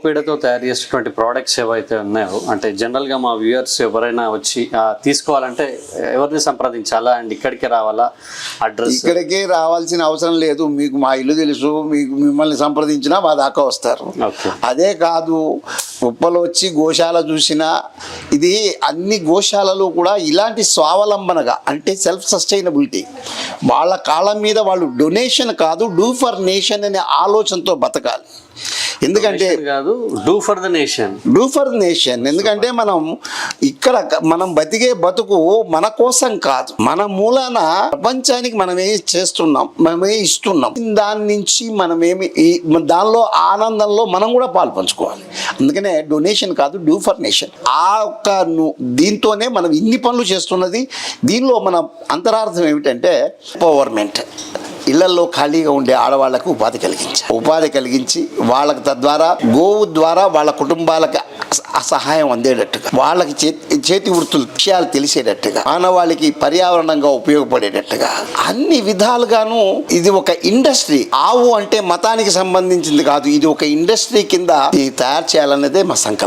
పేడతో తయారు చేసేటువంటి ప్రోడక్ట్స్ ఏవైతే ఉన్నాయో అంటే జనరల్గా మా వ్యూయర్స్ ఎవరైనా వచ్చి తీసుకోవాలంటే ఎవరిని సంప్రదించాలా అండ్ ఇక్కడికి రావాలా? అడ్రస్ ఇక్కడికే రావాల్సిన అవసరం లేదు. మీకు మా ఇల్లు తెలుసు, మీకు మిమ్మల్ని సంప్రదించినా మా దాకా వస్తారు. అదే కాదు, ఉప్పలు వచ్చి గోశాల చూసినా ఇది అన్ని గోశాలలో కూడా ఇలాంటి స్వావలంబనగా అంటే సెల్ఫ్ సస్టైనబిలిటీ వాళ్ళ కాళ్ళ మీద వాళ్ళు డొనేషన్ కాదు డూ ఫర్ నేషన్ అనే ఆలోచనతో బతకాలి. ఎందుకంటే కాదు do for the nation, do for nation. ఎందుకంటే ఇక్కడ మనం బతికే బతుకు మన కోసం కాదు, మన మూలాన ప్రపంచానికి మనమే చేస్తున్నాం, మనమే ఇస్తున్నాం. దాని నుంచి మనమేమి దానిలో ఆనందంలో మనం కూడా పాలు పంచుకోవాలి. అందుకనే డొనేషన్ కాదు డూ ఫర్ నేషన్. దీంతోనే మనం ఇన్ని పనులు చేస్తున్నది. దీనిలో మన అంతరార్థం ఏమిటంటే పవర్మెంట్, ఇళ్లలో ఖాళీగా ఉండే ఆడవాళ్లకు ఉపాధి కలిగించి వాళ్ళకి తద్వారా గోవు ద్వారా వాళ్ళ కుటుంబాలకు సహాయం అందేటట్టుగా, వాళ్ళకి చేతి వృత్తులు విషయాలు తెలిసేటట్టుగా, మానవాళికి పర్యావరణంగా ఉపయోగపడేటట్టుగా అన్ని విధాలుగాను ఇది ఒక ఇండస్ట్రీ. ఆవు అంటే మతానికి సంబంధించింది కాదు, ఇది ఒక ఇండస్ట్రీ కింద తయారు చేయాలన్నదే మా సంకల్పం.